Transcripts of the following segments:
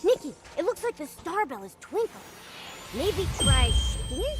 Nikki, it looks like the star bell is twinkling. Maybe try shaking it?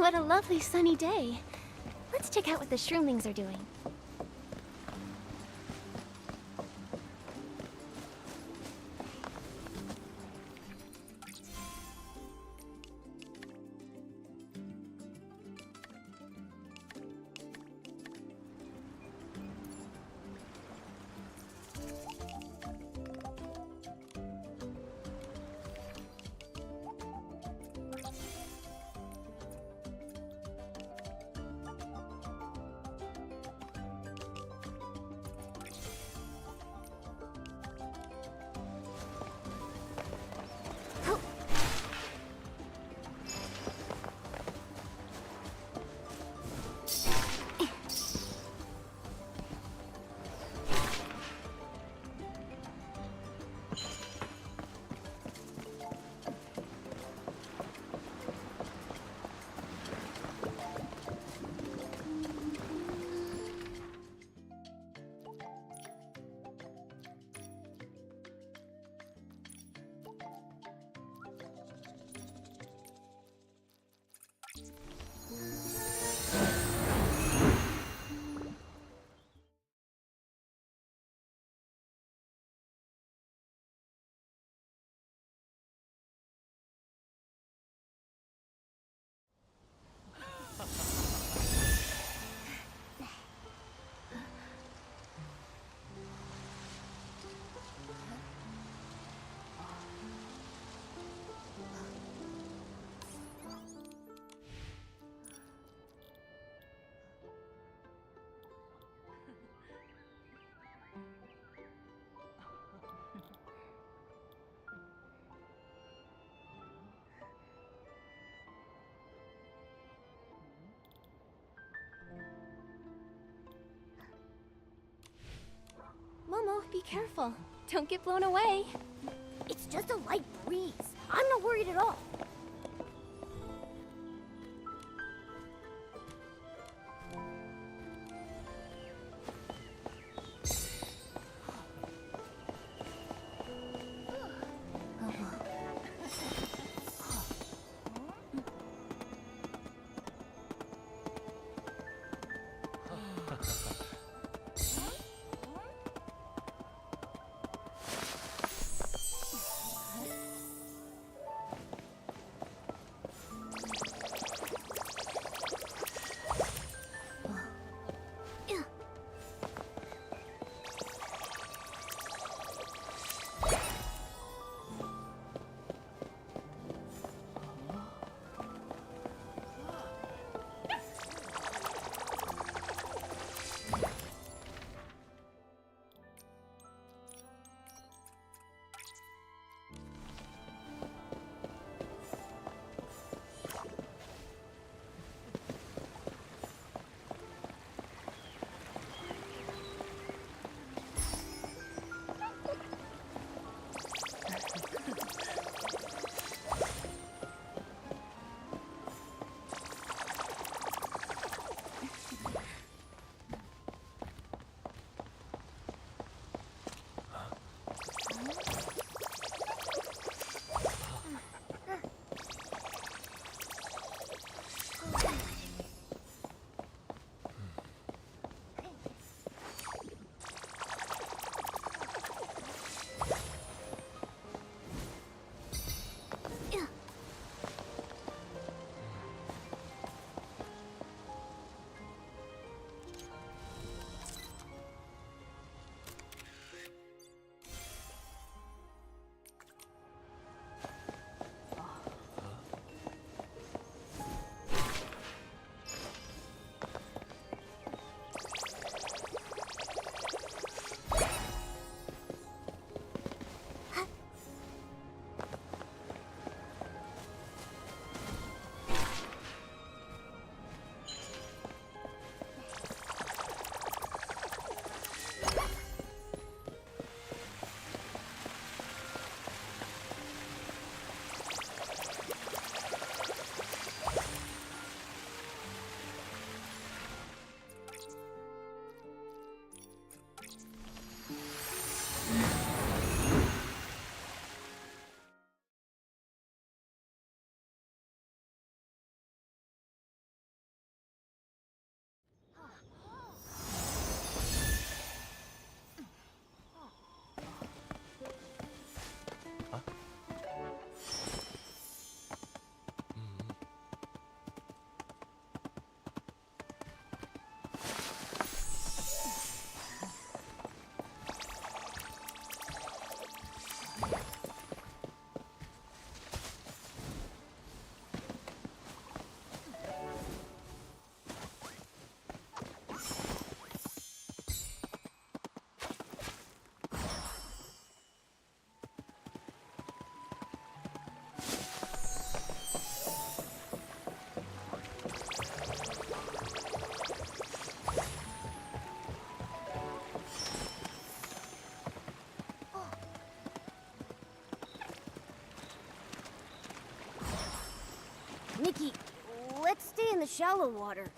What a lovely sunny day. Let's check out what the shroomlings are doing. Momo, be careful. Don't get blown away. It's just a light breeze. I'm not worried at all. Nikki, let's stay in the shallow water.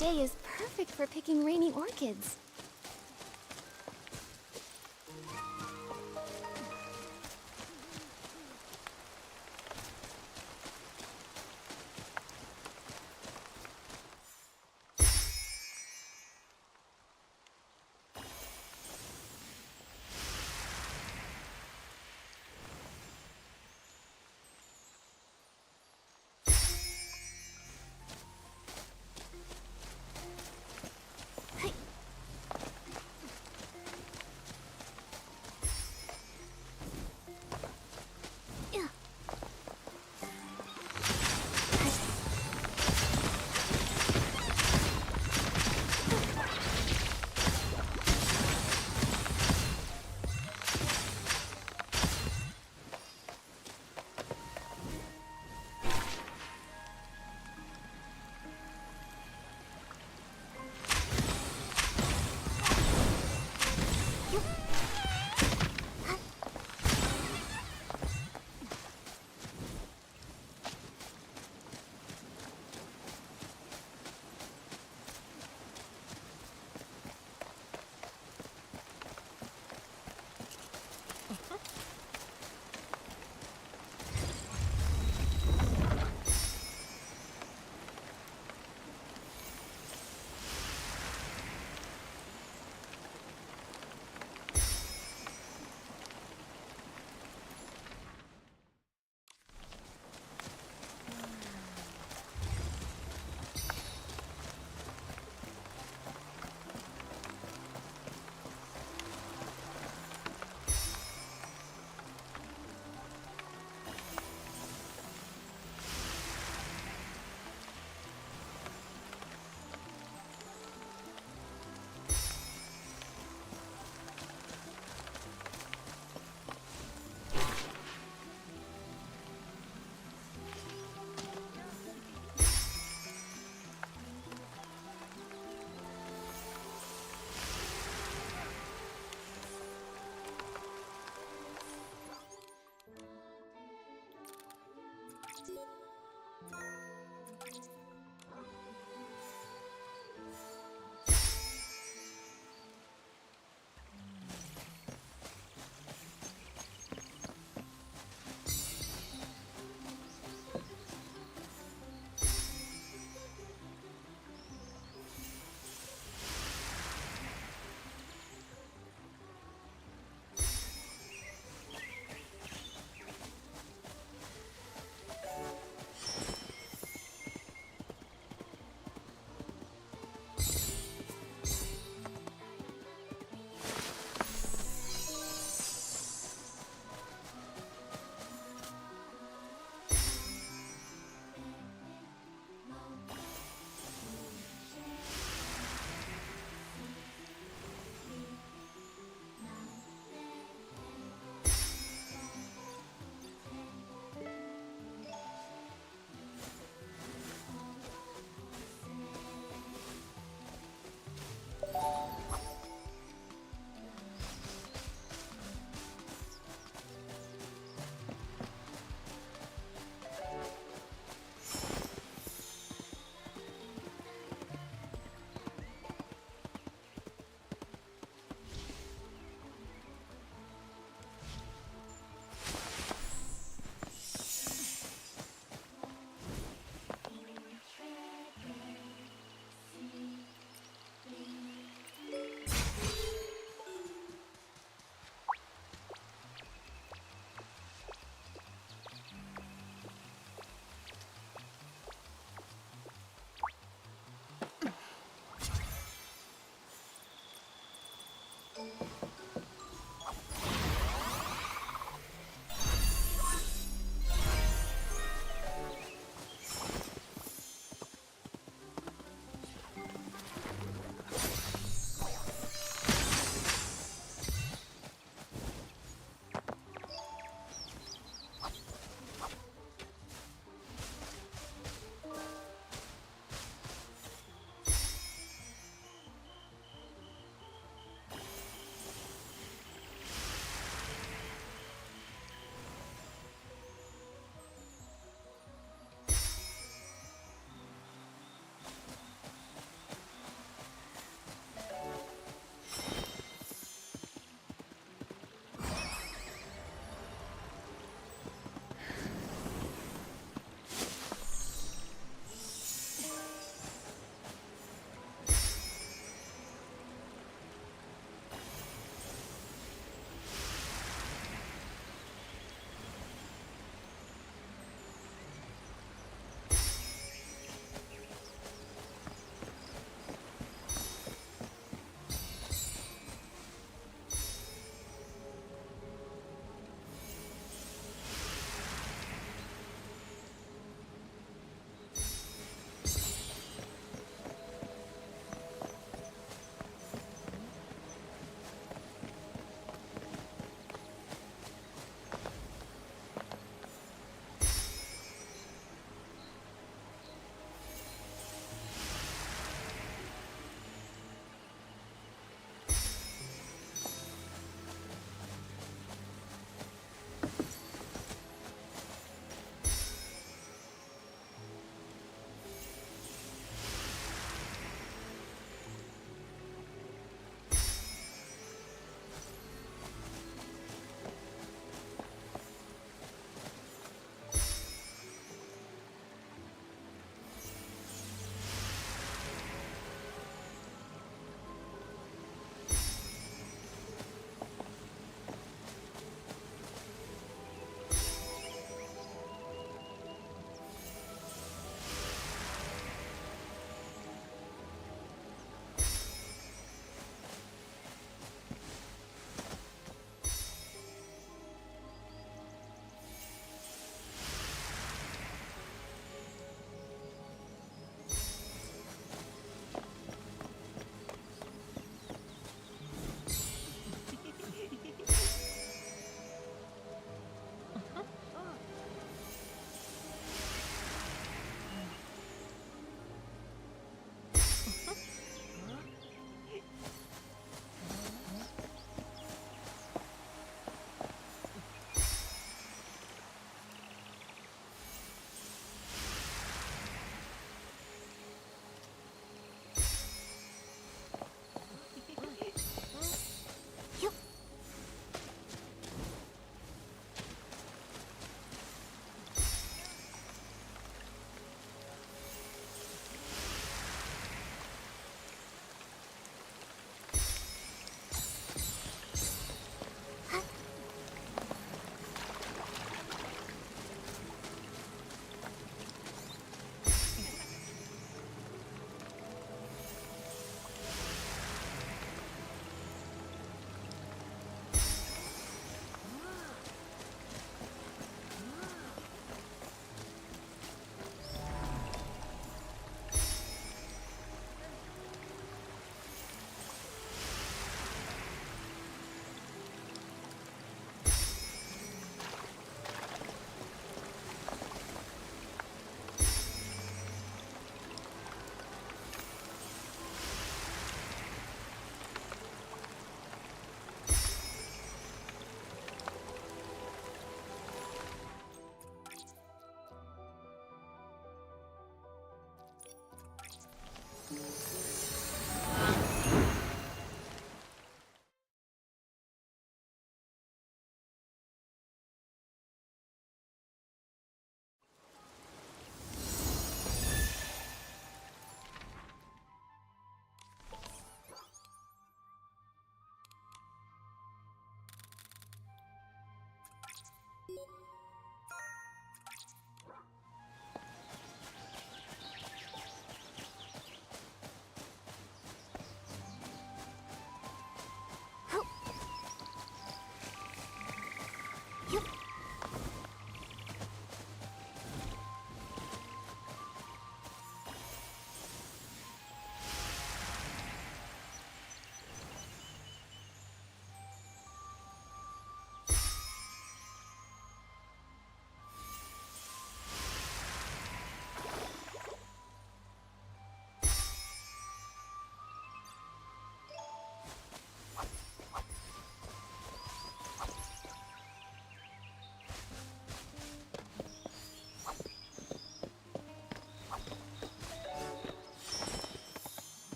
day is perfect for picking rainy orchids.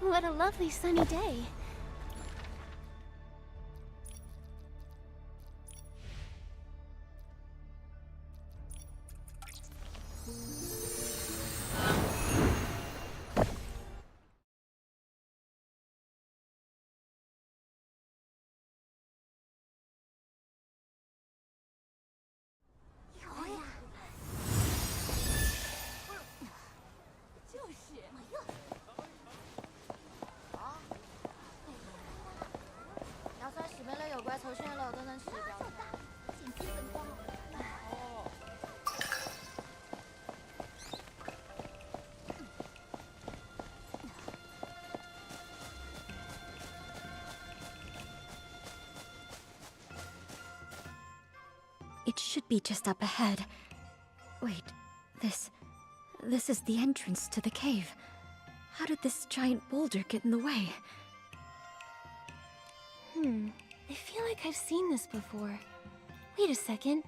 What a lovely sunny day. It should be just up ahead. Wait, this is the entrance to the cave. How did this giant boulder get in the way? I feel like I've seen this before. Wait a second.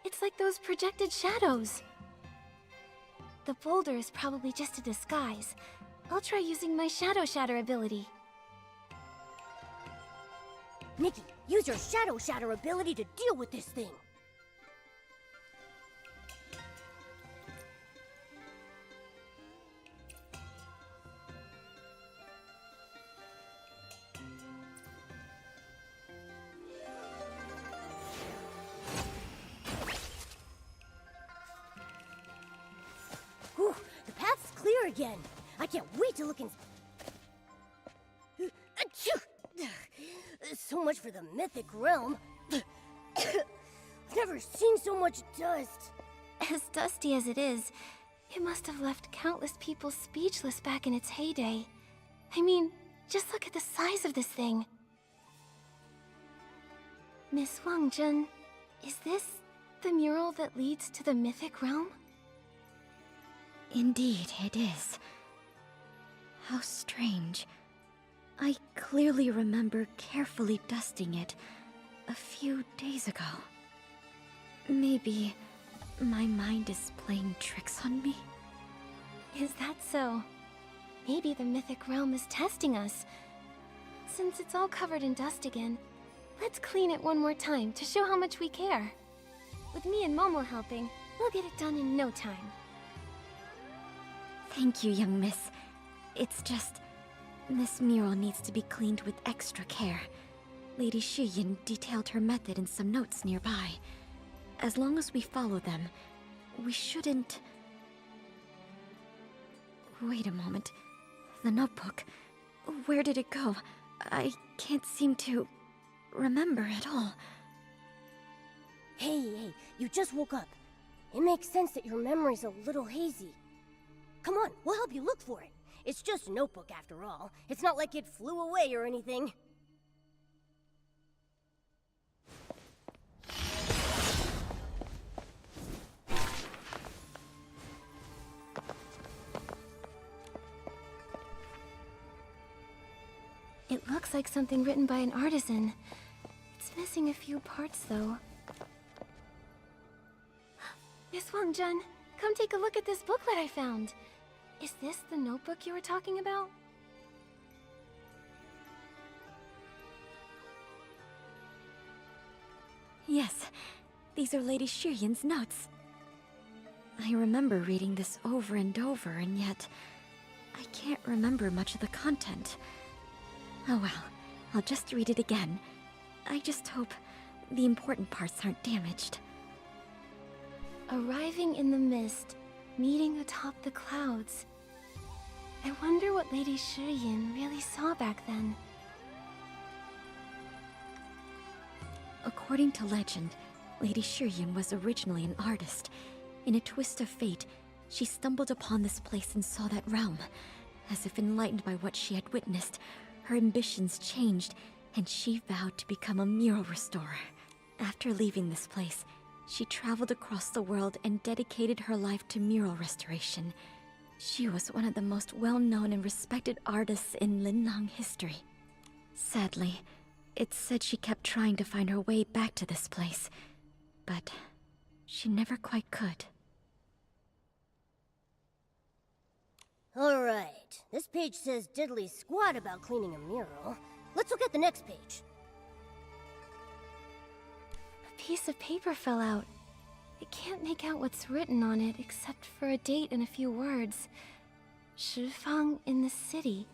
It's like those projected shadows. The boulder is probably just a disguise. I'll try using my Shadow Shatter ability. Nikki, use your Shadow Shatter ability to deal with this thing. Whew, the path's clear again. I can't wait to look in. Achoo! So much for the mythic realm. I've never seen so much dust. As dusty as it is, it must have left countless people speechless back in its heyday. I mean, just look at the size of this thing. Miss Wangjun, is this the mural that leads to the mythic realm? Indeed, it is. How strange. I clearly remember carefully dusting it a few days ago. Maybe my mind is playing tricks on me? Is that so? Maybe the mythic realm is testing us. Since it's all covered in dust again, let's clean it one more time to show how much we care. With me and Momo helping, we'll get it done in no time. Thank you, young miss. It's just... this mural needs to be cleaned with extra care. Lady Shiyin detailed her method in some notes nearby. As long as we follow them, we shouldn't... Wait a moment. The notebook. Where did it go? I can't seem to remember at all. Hey, you just woke up. It makes sense that your memory's a little hazy. Come on, we'll help you look for it. It's just a notebook after all. It's not like it flew away or anything. It looks like something written by an artisan. It's missing a few parts, though. Miss Wangjun, come take a look at this booklet I found. Is this the notebook you were talking about? Yes, these are Lady Shiyin's notes. I remember reading this over and over, and yet I can't remember much of the content. Oh well, I'll just read it again. I just hope the important parts aren't damaged. Arriving in the mist, meeting atop the clouds. I wonder what Lady Shiyin really saw back then. According to legend, Lady Shiyin was originally an artist. In a twist of fate, she stumbled upon this place and saw that realm. As if enlightened by what she had witnessed, her ambitions changed, and she vowed to become a mural restorer. After leaving this place, she traveled across the world and dedicated her life to mural restoration. She was one of the most well-known and respected artists in Linlang history. Sadly, it's said she kept trying to find her way back to this place, but she never quite could. Alright, this page says diddly squat about cleaning a mural. Let's look at the next page. A piece of paper fell out. I can't make out what's written on it except for a date and a few words. Shifang in the city.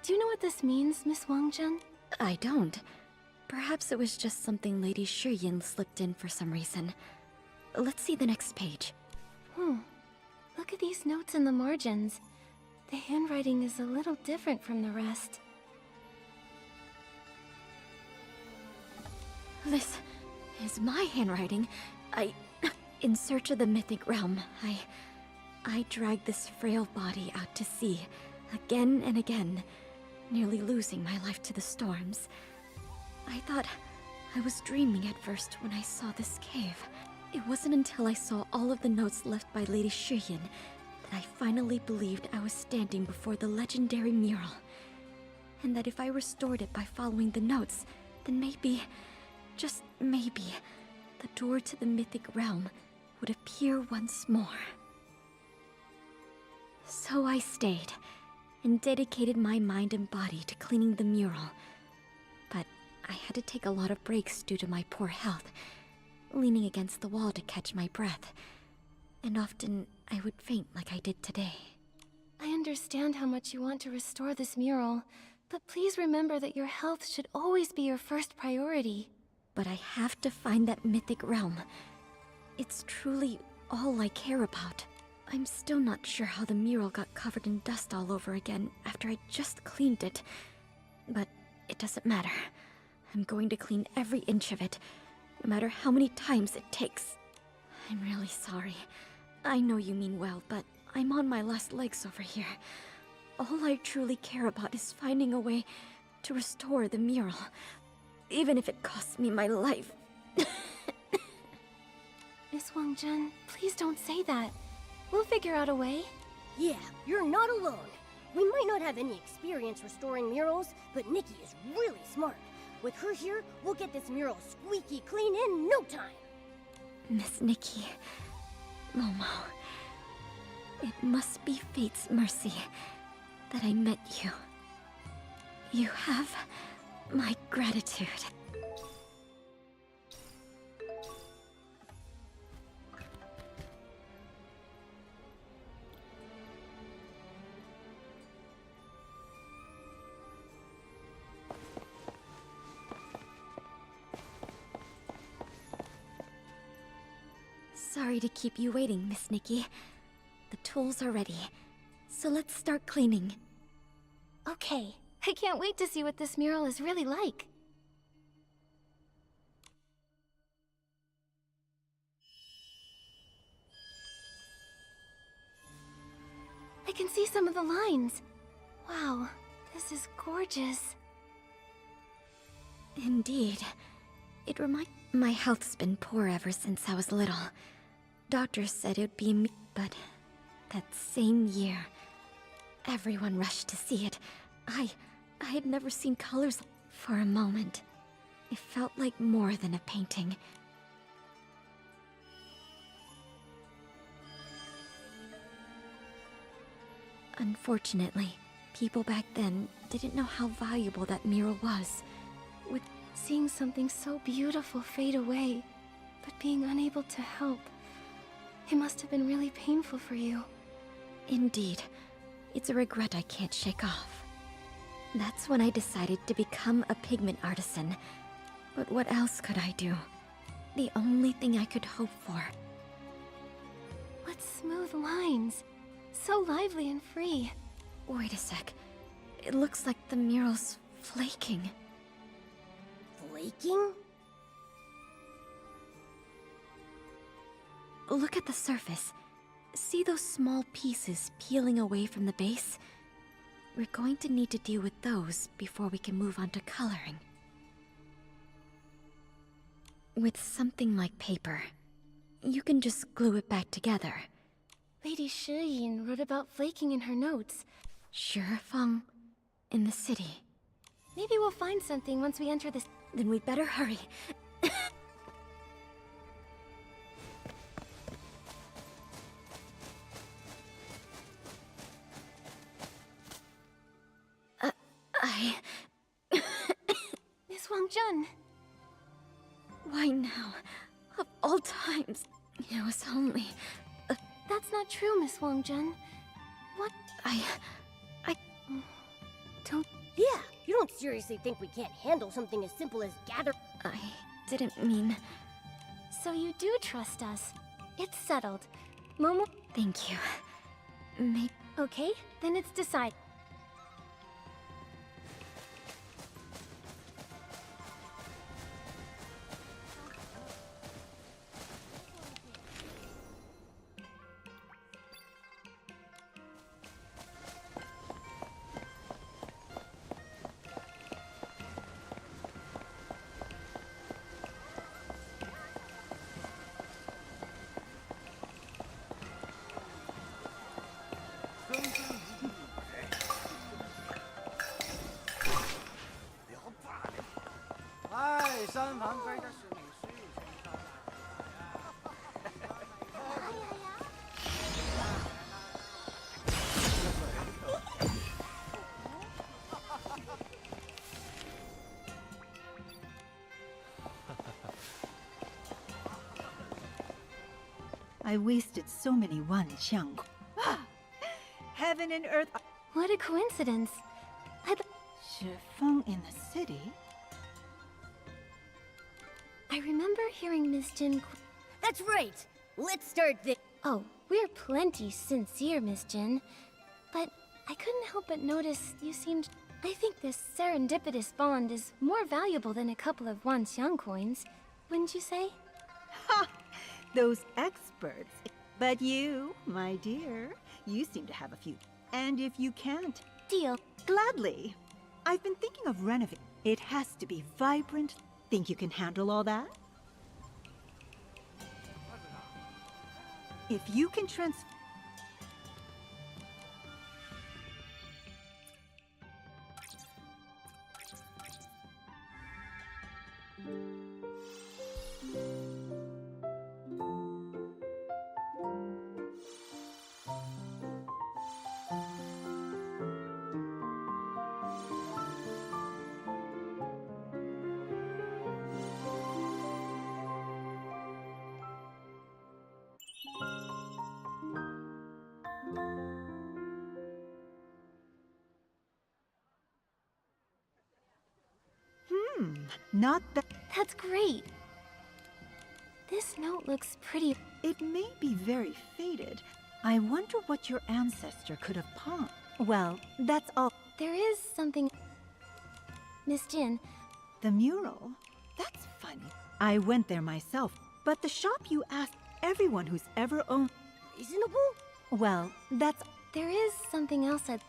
Do you know what this means, Miss Wangjun? I don't. Perhaps it was just something Lady Shiyin slipped in for some reason. Let's see the next page. Look at these notes in the margins. The handwriting is a little different from the rest. This is my handwriting. In search of the mythic realm, I dragged this frail body out to sea, again and again, nearly losing my life to the storms. I thought I was dreaming at first when I saw this cave. It wasn't until I saw all of the notes left by Lady Shiyin that I finally believed I was standing before the legendary mural. And that if I restored it by following the notes, then maybe, just maybe, the door to the mythic realm would appear once more. So I stayed, and dedicated my mind and body to cleaning the mural. But I had to take a lot of breaks due to my poor health, leaning against the wall to catch my breath. And often, I would faint like I did today. I understand how much you want to restore this mural, but please remember that your health should always be your first priority. But I have to find that mythic realm. It's truly all I care about. I'm still not sure how the mural got covered in dust all over again after I just cleaned it. But it doesn't matter. I'm going to clean every inch of it, no matter how many times it takes. I'm really sorry. I know you mean well, but I'm on my last legs over here. All I truly care about is finding a way to restore the mural, even if it costs me my life. Miss Wangjun, please don't say that. We'll figure out a way. Yeah, you're not alone. We might not have any experience restoring murals, but Nikki is really smart. With her here, we'll get this mural squeaky clean in no time. Miss Nikki, Momo, it must be fate's mercy that I met you. You have my gratitude. Sorry to keep you waiting, Miss Nikki. The tools are ready, so let's start cleaning. Okay, I can't wait to see what this mural is really like. I can see some of the lines. Wow, this is gorgeous. Indeed. My health's been poor ever since I was little. Doctors said it would be me, but that same year, everyone rushed to see it. I had never seen colors for a moment. It felt like more than a painting. Unfortunately, people back then didn't know how valuable that mural was. With seeing something so beautiful fade away, but being unable to help, it must have been really painful for you. Indeed. It's a regret I can't shake off. That's when I decided to become a pigment artisan. But what else could I do? The only thing I could hope for. What smooth lines. So lively and free. Wait a sec. It looks like the mural's flaking. Flaking? Look at the surface. See those small pieces peeling away from the base? We're going to need to deal with those before we can move on to coloring. With something like paper, you can just glue it back together. Lady Shiyin wrote about flaking in her notes. Shifang in the city. Maybe we'll find something once we enter this. Then we'd better hurry. Jun. Why now? Of all times, it was only... That's not true, Miss Wang Jun. What? I... Don't... Yeah, you don't seriously think we can't handle something as simple as gather... I didn't mean... So you do trust us. It's settled. Momo... Thank you. Maybe... Okay, then it's decided. I wasted so many wan xiang. Heaven and earth. What a coincidence. Shifeng in the city? I remember hearing Miss Jin... That's right! Let's start this... Oh, we're plenty sincere, Miss Jin. But I couldn't help but notice you seemed... I think this serendipitous bond is more valuable than a couple of Wanxiang coins. Wouldn't you say? Ha! Those experts. But you, my dear, you seem to have a few. And if you can't, Deal. gladly. I've been thinking of renovating. It has to be vibrant. Think you can handle all that? If you can not that. That's great. This note looks pretty... It may be very faded. I wonder what your ancestor could have pawned. Well, that's all. There is something... Miss Jin, The mural? That's funny. I went there myself, but the shop you asked everyone who's ever owned... Reasonable? Well, that's... there is something else I'd...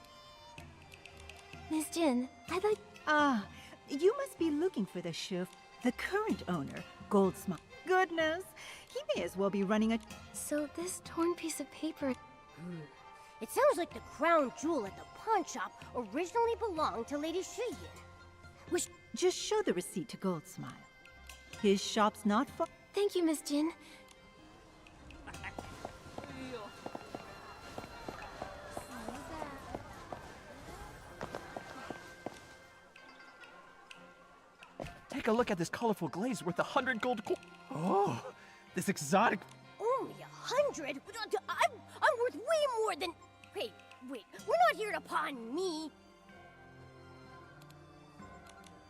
Miss Jin, I'd like... Ah, you must be looking for the Shuf, the current owner, Goldsmith. Goodness, he may as well be running a... So this torn piece of paper... It sounds like the crown jewel at the pawn shop originally belonged to Lady Shiyin. Which... Just show the receipt to Goldsmile. His shop's not far... Thank you, Miss Jin. Take a look at this colorful glaze worth 100 gold coins. Oh, this exotic... Only 100? I'm worth way more than... Wait, we're not here to pawn me.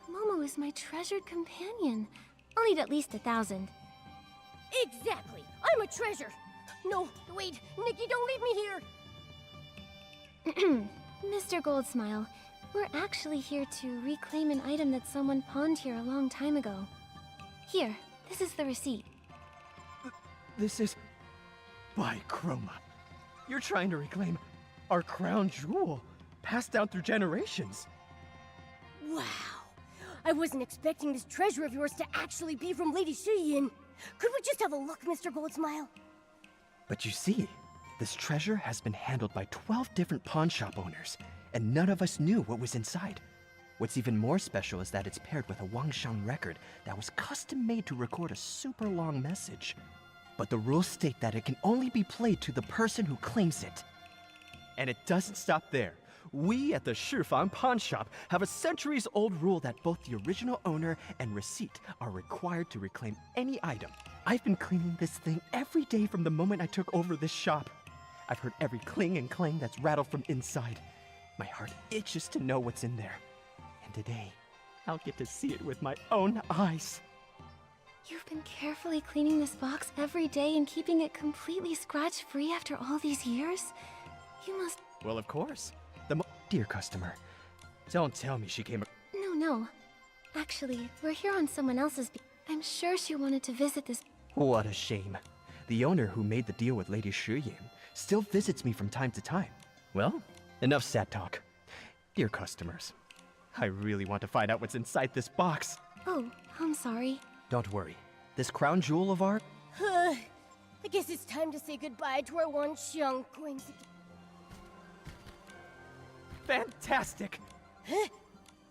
Momo is my treasured companion. I'll need at least 1,000. Exactly, I'm a treasure. No, wait, Nikki, don't leave me here. Mr. Goldsmile, we're actually here to reclaim an item that someone pawned here a long time ago. Here, this is the receipt. This is... By Chroma. You're trying to reclaim our crown jewel, passed down through generations. Wow, I wasn't expecting this treasure of yours to actually be from Lady Shiyin. Could we just have a look, Mr. Goldsmile? But you see, this treasure has been handled by 12 different pawn shop owners, and none of us knew what was inside. What's even more special is that it's paired with a Wangshan record that was custom made to record a super long message. But the rules state that it can only be played to the person who claims it. And it doesn't stop there. We at the Shifang Pawn Shop have a centuries-old rule that both the original owner and receipt are required to reclaim any item. I've been cleaning this thing every day from the moment I took over this shop. I've heard every cling and clang that's rattled from inside. My heart itches to know what's in there. And today, I'll get to see it with my own eyes. You've been carefully cleaning this box every day and keeping it completely scratch-free after all these years? You must... Well, of course. Dear customer, don't tell me she came... No. Actually, we're here on someone else's... I'm sure she wanted to visit this... What a shame. The owner who made the deal with Lady Shiyin still visits me from time to time. Well, enough sad talk. Dear customers, I really want to find out what's inside this box. Oh, I'm sorry. Don't worry. This crown jewel of ours... I guess it's time to say goodbye to our Wangxiang coins. Fantastic!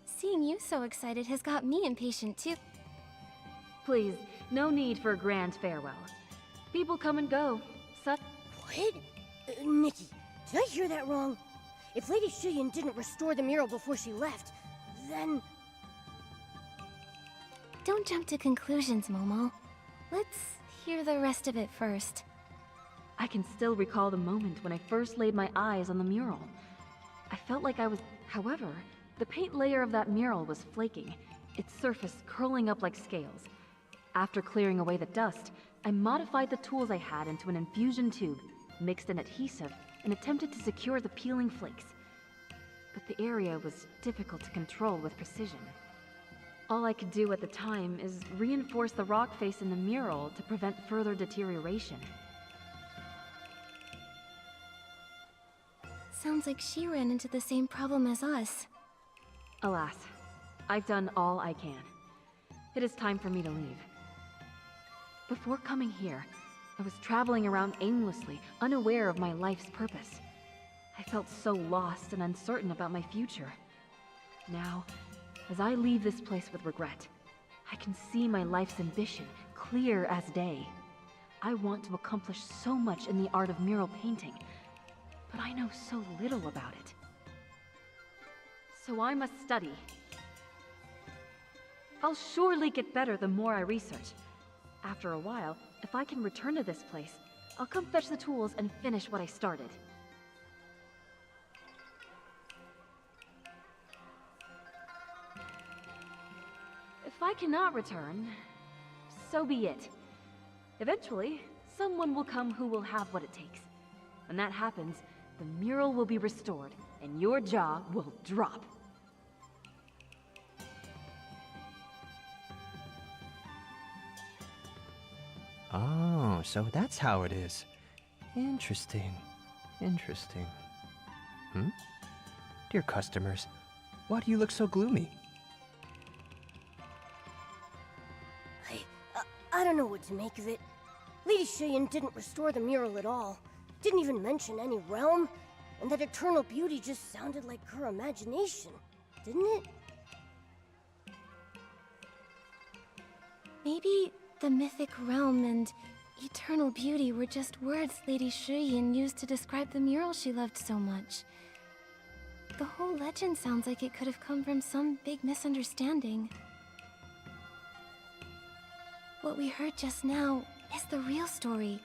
Seeing you so excited has got me impatient too. Please, no need for a grand farewell. People come and go. What? Nikki, did I hear that wrong? If Lady Shiyin didn't restore the mural before she left, then... Don't jump to conclusions, Momo. Let's hear the rest of it first. I can still recall the moment when I first laid my eyes on the mural. I felt like I was... However, the paint layer of that mural was flaking, its surface curling up like scales. After clearing away the dust, I modified the tools I had into an infusion tube, mixed an adhesive, and attempted to secure the peeling flakes. But the area was difficult to control with precision. All I could do at the time is reinforce the rock face in the mural to prevent further deterioration. Sounds like she ran into the same problem as us. Alas, I've done all I can. It is time for me to leave. Before coming here, I was traveling around aimlessly, unaware of my life's purpose. I felt so lost and uncertain about my future. Now, as I leave this place with regret, I can see my life's ambition clear as day. I want to accomplish so much in the art of mural painting, but I know so little about it. So I must study. I'll surely get better the more I research. After a while, if I can return to this place, I'll come fetch the tools and finish what I started. If I cannot return, so be it. Eventually, someone will come who will have what it takes. When that happens, the mural will be restored, and your jaw will drop. Oh, so that's how it is. Interesting. Dear customers, why do you look so gloomy? I don't know what to make of it. Lady Shiyin didn't restore the mural at all. Didn't even mention any realm. And that eternal beauty just sounded like her imagination, didn't it? Maybe the mythic realm and eternal beauty were just words Lady Shiyin used to describe the mural she loved so much. The whole legend sounds like it could have come from some big misunderstanding. What we heard just now is the real story.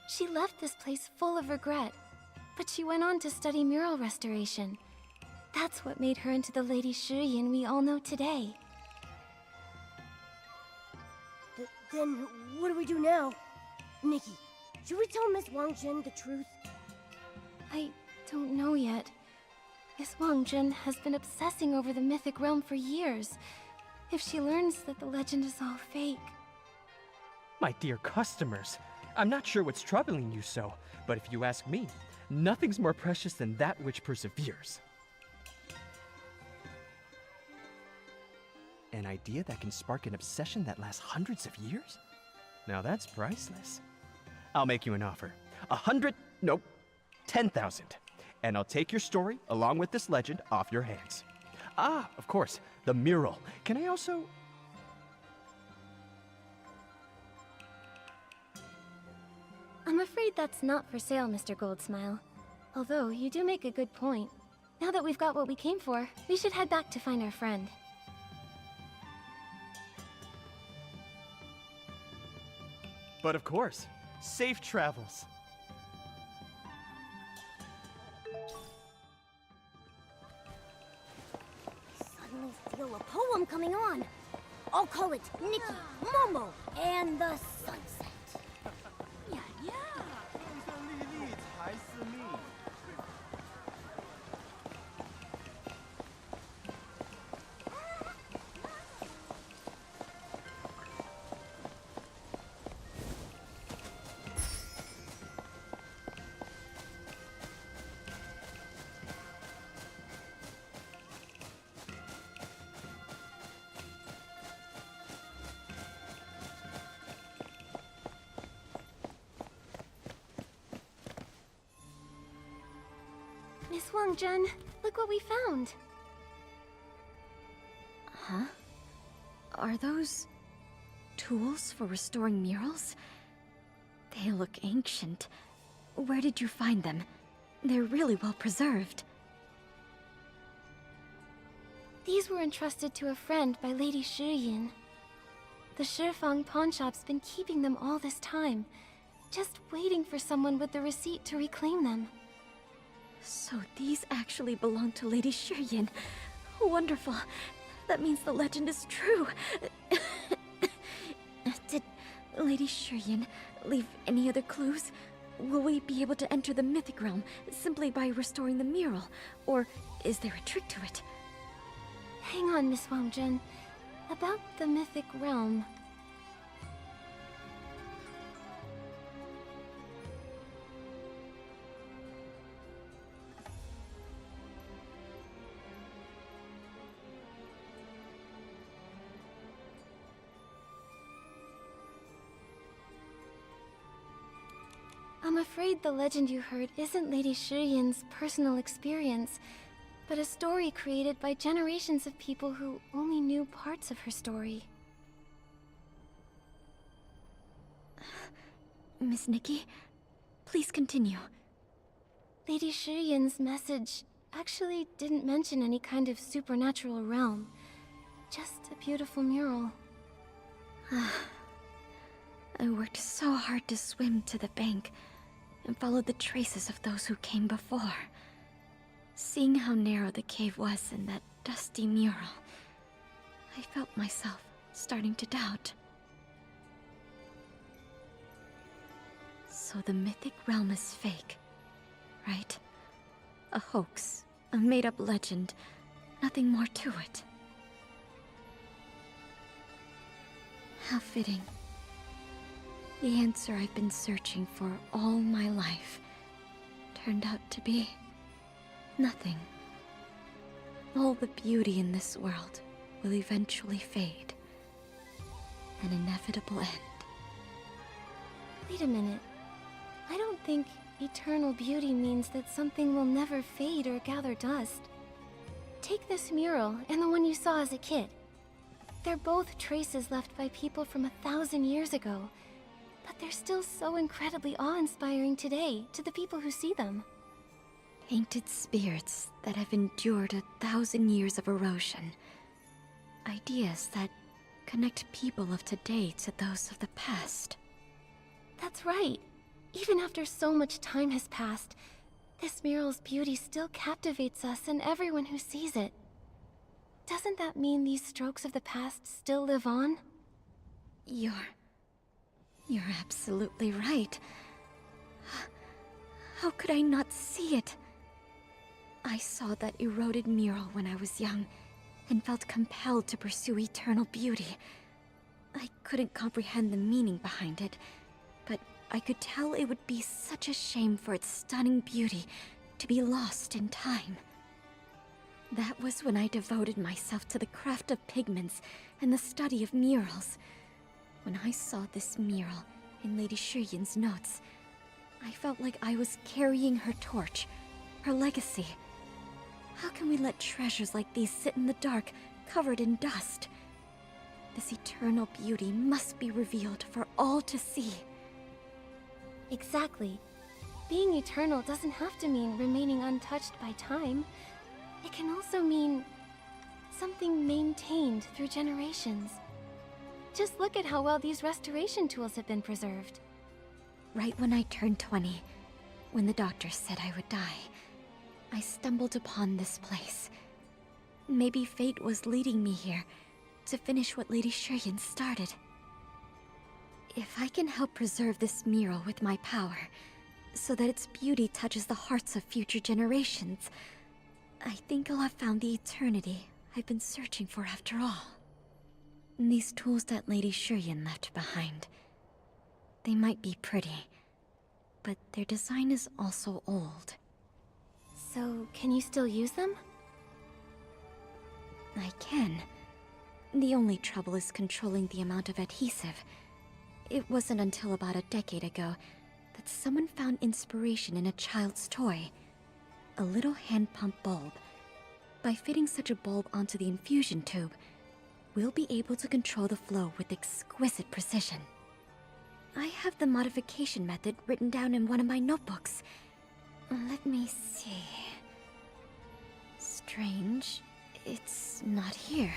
She left this place full of regret, but she went on to study mural restoration. That's what made her into the Lady Shiyin we all know today. Then what do we do now? Nikki, should we tell Miss Wang Zhen the truth? I don't know yet. Miss Wang Zhen has been obsessing over the mythic realm for years. If she learns that the legend is all fake... My dear customers, I'm not sure what's troubling you so, but if you ask me, nothing's more precious than that which perseveres. An idea that can spark an obsession that lasts hundreds of years? Now that's priceless. I'll make you an offer. 100, nope, 10,000. And I'll take your story, along with this legend, off your hands. Ah, of course, the mural. Can I also... I'm afraid that's not for sale, Mr. Goldsmile. Although, you do make a good point. Now that we've got what we came for, we should head back to find our friend. But of course, safe travels. Suddenly feel a poem coming on. I'll call it Nikki, Momo, and the Sunset. Miss Wangjun, look what we found. Huh? Are those tools for restoring murals? They look ancient. Where did you find them? They're really well preserved. These were entrusted to a friend by Lady Shiyin. The Shifang pawn shop's been keeping them all this time, just waiting for someone with the receipt to reclaim them. So these actually belong to Lady Shiyin. Wonderful. That means the legend is true. Did Lady Shiyin leave any other clues? Will we be able to enter the Mythic Realm simply by restoring the mural? Or is there a trick to it? Hang on, Miss Wangjun. About the Mythic Realm. I'm afraid the legend you heard isn't Lady Shiyin's personal experience, but a story created by generations of people who only knew parts of her story. Miss Nikki, please continue. Lady Shiyin's message actually didn't mention any kind of supernatural realm, just a beautiful mural. I worked so hard to swim to the bank and followed the traces of those who came before. Seeing how narrow the cave was in that dusty mural, I felt myself starting to doubt. So the Mythic Realm is fake, right? A hoax, a made-up legend, nothing more to it. How fitting. The answer I've been searching for all my life turned out to be nothing. All the beauty in this world will eventually fade. An inevitable end. Wait a minute. I don't think eternal beauty means that something will never fade or gather dust. Take this mural and the one you saw as a kid. They're both traces left by people from 1,000 years ago, but they're still so incredibly awe-inspiring today to the people who see them. Painted spirits that have endured 1,000 years of erosion. Ideas that connect people of today to those of the past. That's right. Even after so much time has passed, this mural's beauty still captivates us and everyone who sees it. Doesn't that mean these strokes of the past still live on? You're absolutely right. How could I not see it? I saw that eroded mural when I was young, and felt compelled to pursue eternal beauty. I couldn't comprehend the meaning behind it, but I could tell it would be such a shame for its stunning beauty to be lost in time. That was when I devoted myself to the craft of pigments and the study of murals. When I saw this mural in Lady Shiyin's notes, I felt like I was carrying her torch, her legacy. How can we let treasures like these sit in the dark, covered in dust? This eternal beauty must be revealed for all to see. Exactly. Being eternal doesn't have to mean remaining untouched by time. It can also mean something maintained through generations. Just look at how well these restoration tools have been preserved. Right when I turned 20, when the doctor said I would die, I stumbled upon this place. Maybe fate was leading me here to finish what Lady Shiryan started. If I can help preserve this mural with my power, so that its beauty touches the hearts of future generations, I think I'll have found the eternity I've been searching for after all. These tools that Lady Shiryan left behind, they might be pretty, but their design is also old. So, can you still use them? I can. The only trouble is controlling the amount of adhesive. It wasn't until about a decade ago that someone found inspiration in a child's toy. A little hand pump bulb. By fitting such a bulb onto the infusion tube, we'll be able to control the flow with exquisite precision. I have the modification method written down in one of my notebooks. Let me see. Strange, it's not here.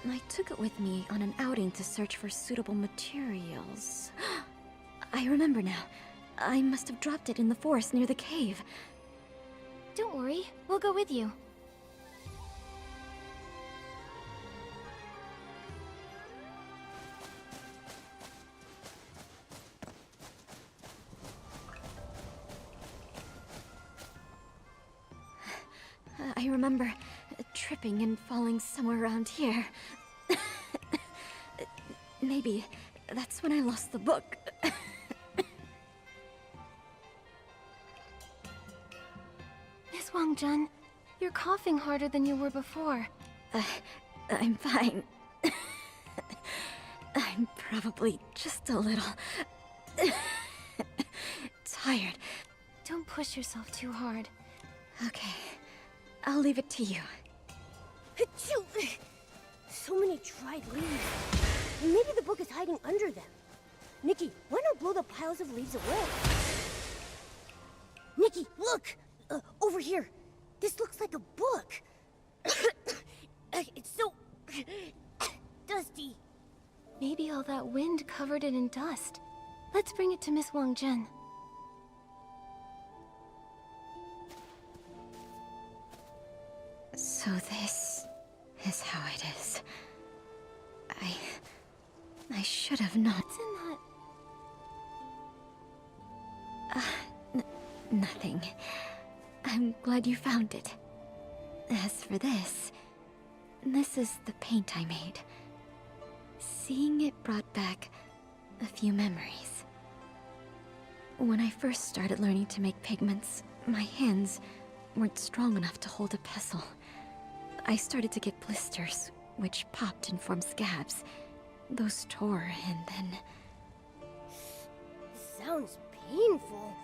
I took it with me on an outing to search for suitable materials. I remember now. I must have dropped it in the forest near the cave. Don't worry, we'll go with you. I remember tripping and falling somewhere around here. Maybe that's when I lost the book. Miss Wangjun, you're coughing harder than you were before. I'm fine. I'm probably just a little tired. Don't push yourself too hard. Okay, I'll leave it to you. Achoo! So many dried leaves. Maybe the book is hiding under them. Nikki, why not blow the piles of leaves away? Nikki, look! Over here. This looks like a book. It's so dusty. Maybe all that wind covered it in dust. Let's bring it to Miss Wangjun. So this is how it is. I should have not. What's in that? Nothing. I'm glad you found it. As for this is the paint I made. Seeing it brought back a few memories. When I first started learning to make pigments, my hands weren't strong enough to hold a pestle. I started to get blisters, which popped and formed scabs. Those tore, and then... Sounds painful.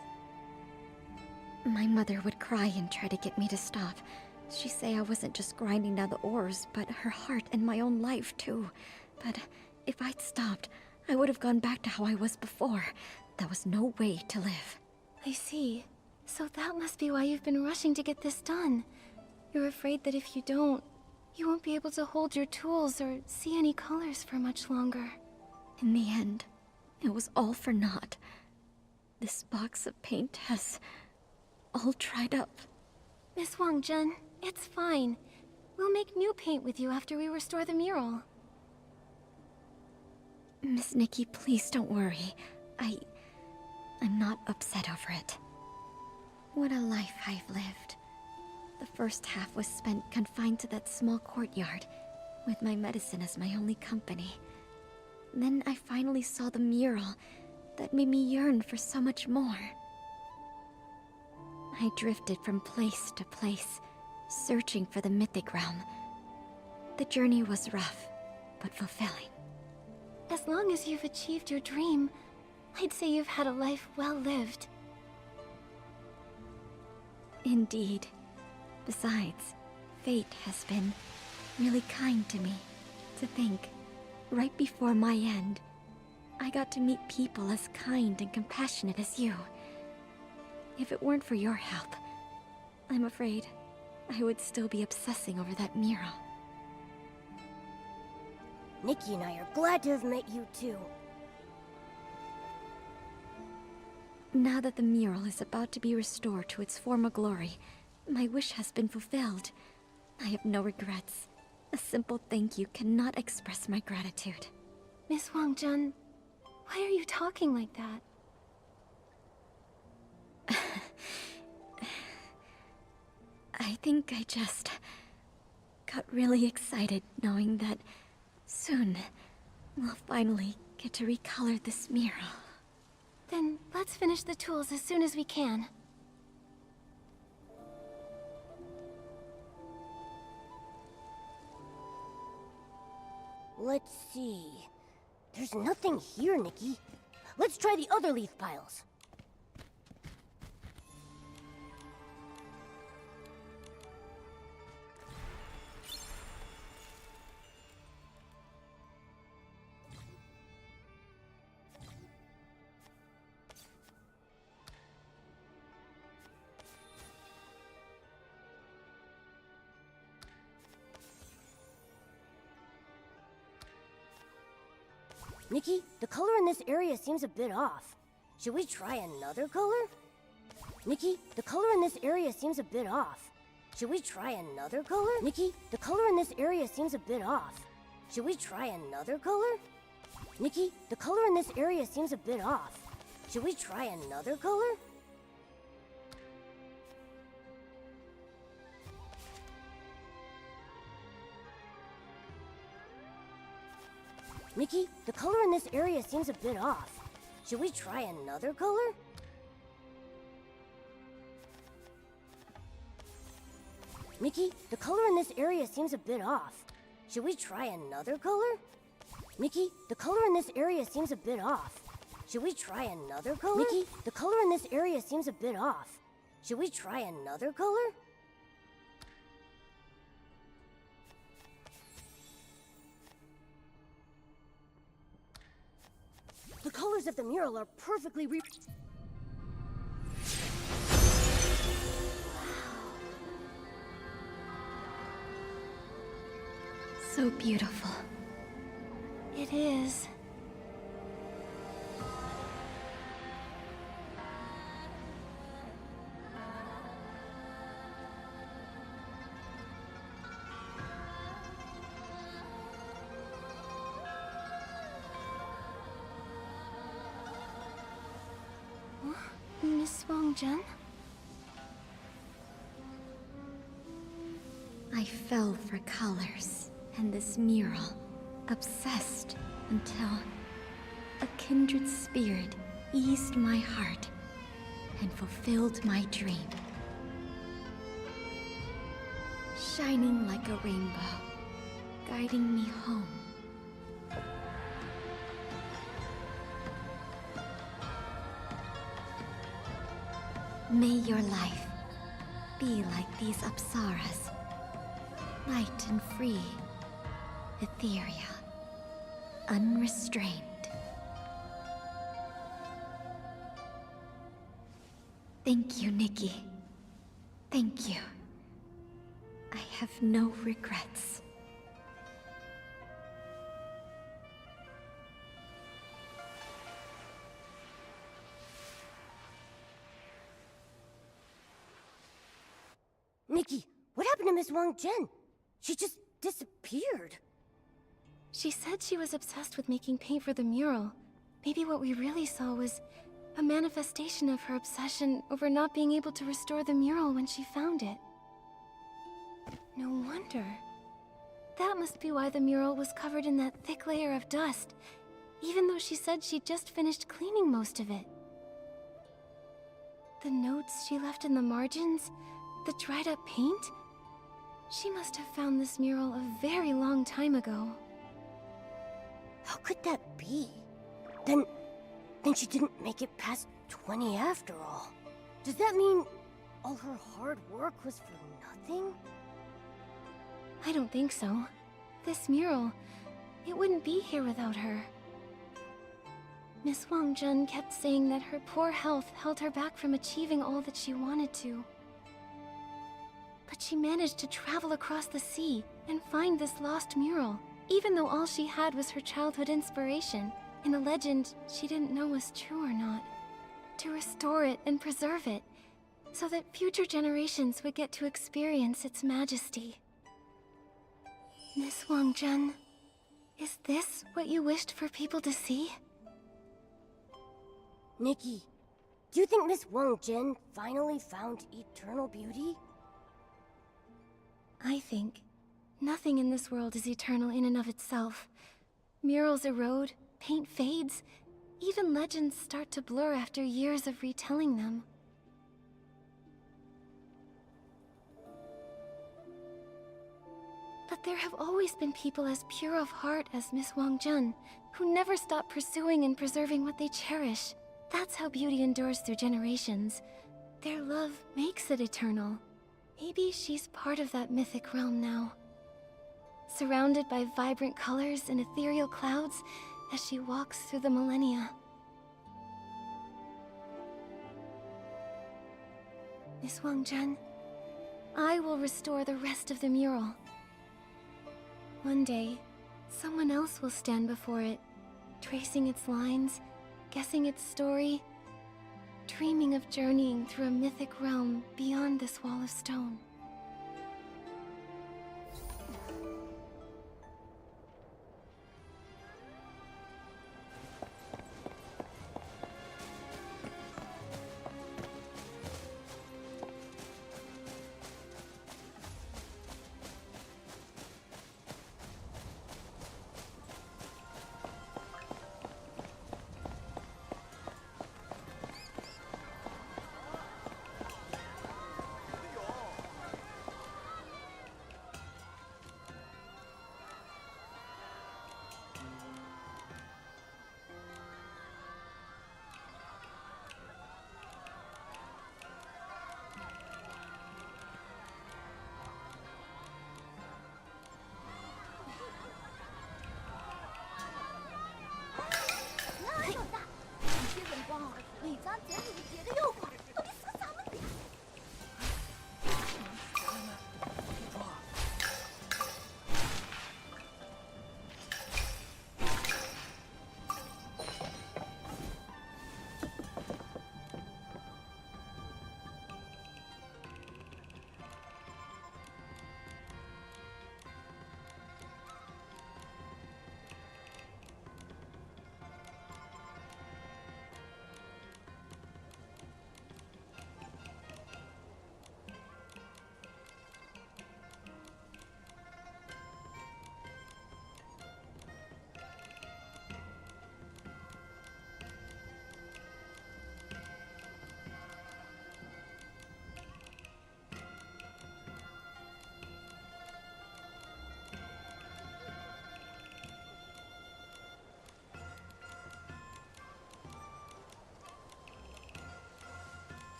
My mother would cry and try to get me to stop. She'd say I wasn't just grinding down the ores, but her heart and my own life, too. But if I'd stopped, I would have gone back to how I was before. There was no way to live. I see. So that must be why you've been rushing to get this done. You're afraid that if you don't, you won't be able to hold your tools or see any colors for much longer. In the end, it was all for naught. This box of paint has all dried up. Miss Wangjun, it's fine. We'll make new paint with you after we restore the mural. Miss Nikki, please don't worry. I'm not upset over it. What a life I've lived. The first half was spent confined to that small courtyard, with my medicine as my only company. Then I finally saw the mural that made me yearn for so much more. I drifted from place to place, searching for the mythic realm. The journey was rough, but fulfilling. As long as you've achieved your dream, I'd say you've had a life well lived. Indeed. Besides, fate has been really kind to me. To think, right before my end, I got to meet people as kind and compassionate as you. If it weren't for your help, I'm afraid I would still be obsessing over that mural. Nikki and I are glad to have met you too. Now that the mural is about to be restored to its former glory, my wish has been fulfilled. I have no regrets. A simple thank you cannot express my gratitude. Miss Wangjun, why are you talking like that? I think I just got really excited knowing that soon we'll finally get to recolor this mural. Then let's finish the tools as soon as we can. Let's see. There's nothing here, Nikki. Let's try the other leaf piles. Nikki, the color in this area seems a bit off. Should we try another color? Nikki, the color in this area seems a bit off. Should we try another color? Nikki, the color in this area seems a bit off. Should we try another color? Nikki, the color in this area seems a bit off. Should we try another color? Nikki, the color in this area seems a bit off. Should we try another color? Nikki, the color in this area seems a bit off. Should we try another color? Nikki, the color in this area seems a bit off. Should we try another color? Nikki, the color in this area seems a bit off. Should we try another color? The colors of the mural are perfectly So beautiful. It is. Miss Wangjun? I fell for colors and this mural, obsessed until a kindred spirit eased my heart and fulfilled my dream. Shining like a rainbow, guiding me home. May your life be like these apsaras, light and free, ethereal, unrestrained. Thank you, Nikki. Thank you. I have no regrets. Nikki, what happened to Miss Wangjun? She just disappeared. She said she was obsessed with making paint for the mural. Maybe what we really saw was a manifestation of her obsession over not being able to restore the mural when she found it. No wonder. That must be why the mural was covered in that thick layer of dust, even though she said she'd just finished cleaning most of it. The notes she left in the margins, the dried up paint? She must have found this mural a very long time ago. How could that be? Then she didn't make it past 20 after all. Does that mean all her hard work was for nothing? I don't think so. This mural, it wouldn't be here without her. Miss Wangjun kept saying that her poor health held her back from achieving all that she wanted to. But she managed to travel across the sea and find this lost mural, even though all she had was her childhood inspiration in a legend she didn't know was true or not. To restore it and preserve it, so that future generations would get to experience its majesty. Miss Wangjun, is this what you wished for people to see? Nikki, do you think Miss Wang Jin finally found eternal beauty? I think nothing in this world is eternal in and of itself. Murals erode, paint fades, even legends start to blur after years of retelling them. But there have always been people as pure of heart as Miss Wangjun, who never stop pursuing and preserving what they cherish. That's how beauty endures through generations. Their love makes it eternal. Maybe she's part of that mythic realm now. Surrounded by vibrant colors and ethereal clouds as she walks through the millennia. Miss Wangjun, I will restore the rest of the mural. One day, someone else will stand before it, tracing its lines, guessing its story, dreaming of journeying through a mythic realm beyond this wall of stone.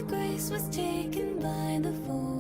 grace was taken by the fall.